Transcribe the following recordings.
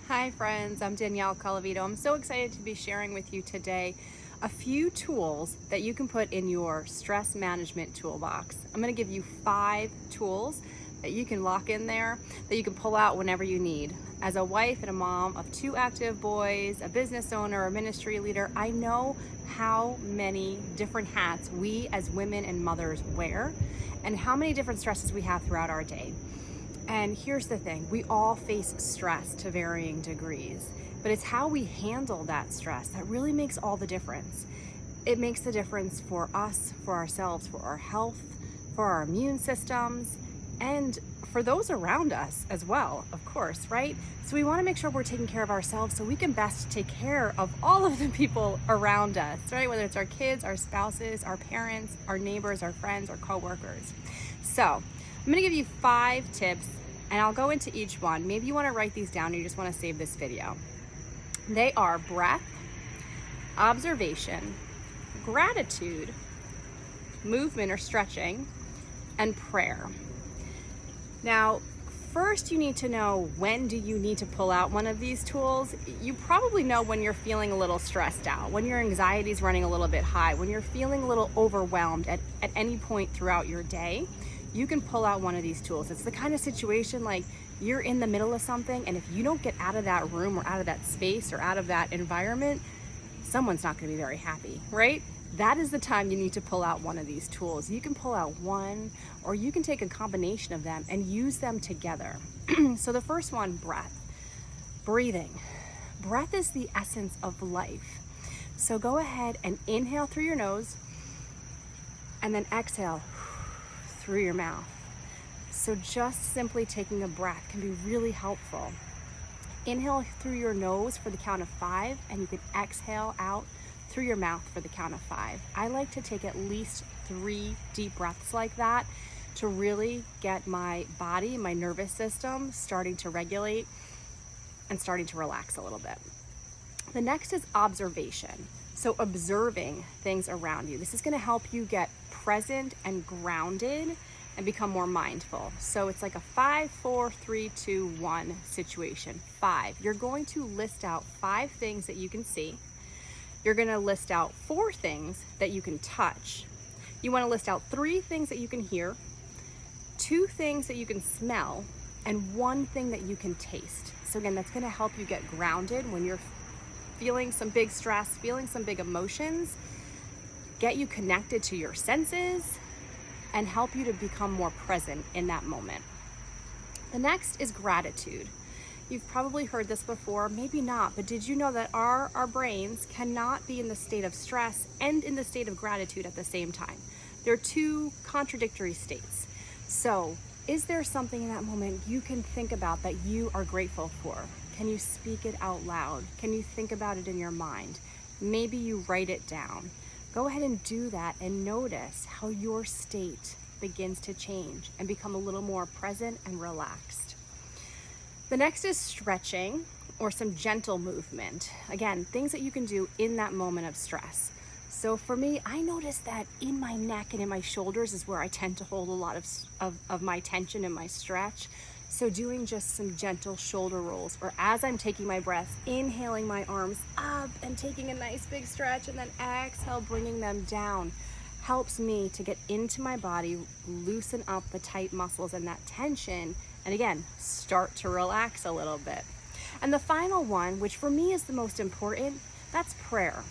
Hi friends, I'm Danielle Colavito. I'm so excited to be sharing with you today a few tools that you can put in your stress management toolbox. I'm going to give you 5 tools that you can lock in there that you can pull out whenever you need. As a wife and a mom of 2 active boys, a business owner, a ministry leader, I know how many different hats we as women and mothers wear and how many different stresses we have throughout our day. And here's the thing, we all face stress to varying degrees, but it's how we handle that stress that really makes all the difference. It makes the difference for us, for ourselves, for our health, for our immune systems, and for those around us as well, of course, right? So we want to make sure we're taking care of ourselves so we can best take care of all of the people around us, right? Whether it's our kids, our spouses, our parents, our neighbors, our friends, our coworkers. So I'm going to give you 5 tips and I'll go into each one. Maybe you want to write these down or you just want to save this video. They are breath, observation, gratitude, movement or stretching, and prayer. Now, first you need to know, when do you need to pull out one of these tools? You probably know when you're feeling a little stressed out, when your anxiety is running a little bit high, when you're feeling a little overwhelmed at any point throughout your day. You can pull out one of these tools. It's the kind of situation like you're in the middle of something, and if you don't get out of that room or out of that space or out of that environment, someone's not going to be very happy, right? That is the time you need to pull out one of these tools. You can pull out one, or you can take a combination of them and use them together. So the first one, breath. Breathing. Breath is the essence of life. So go ahead and inhale through your nose and then exhale through your mouth. So just simply taking a breath can be really helpful. Inhale through your nose for the count of 5, and you can exhale out through your mouth for the count of 5. I like to take at least 3 deep breaths like that to really get my body, my nervous system starting to regulate and starting to relax a little bit. The next is observation. So observing things around you. This is going to help you get present and grounded and become more mindful. So it's like a 5, 4, 3, 2, 1 situation. 5. You're going to list out 5 things that you can see. You're going to list out 4 things that you can touch. You want to list out 3 things that you can hear, 2 things that you can smell, and 1 thing that you can taste. So again, that's going to help you get grounded when you're feeling some big stress, feeling some big emotions, get you connected to your senses, and help you to become more present in that moment. The next is gratitude. You've probably heard this before, maybe not, but did you know that our brains cannot be in the state of stress and in the state of gratitude at the same time? They're 2 contradictory states. So, is there something in that moment you can think about that you are grateful for? Can you speak it out loud? Can you think about it in your mind? Maybe you write it down. Go ahead and do that and notice how your state begins to change and become a little more present and relaxed. The next is stretching or some gentle movement. Again, things that you can do in that moment of stress. So for me, I notice that in my neck and in my shoulders is where I tend to hold a lot of my tension and my stretch. So doing just some gentle shoulder rolls, or as I'm taking my breaths, inhaling my arms up and taking a nice big stretch, and then exhale, bringing them down, helps me to get into my body, loosen up the tight muscles and that tension, and again, start to relax a little bit. And the final one, which for me is the most important, that's prayer.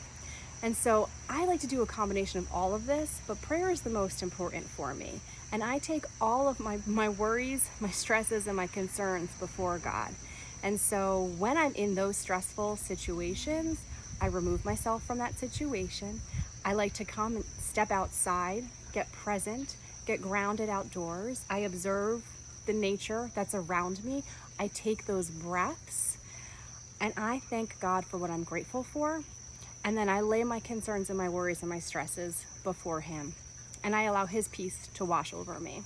And so I like to do a combination of all of this, but prayer is the most important for me. And I take all of my worries, my stresses, and my concerns before God. And so when I'm in those stressful situations, I remove myself from that situation. I like to come and step outside, get present, get grounded outdoors. I observe the nature that's around me. I take those breaths, and I thank God for what I'm grateful for. And then I lay my concerns and my worries and my stresses before Him. And I allow His peace to wash over me.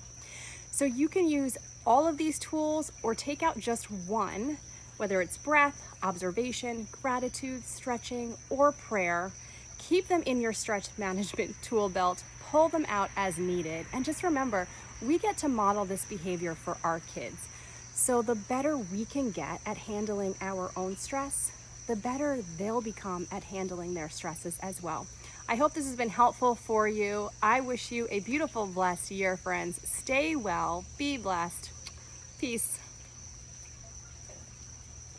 So you can use all of these tools or take out just one, whether it's breath, observation, gratitude, stretching, or prayer. Keep them in your stretch management tool belt, pull them out as needed. And just remember, we get to model this behavior for our kids. So the better we can get at handling our own stress, the better they'll become at handling their stresses as well. I hope this has been helpful for you. I wish you a beautiful, blessed year, friends. Stay well, be blessed. Peace.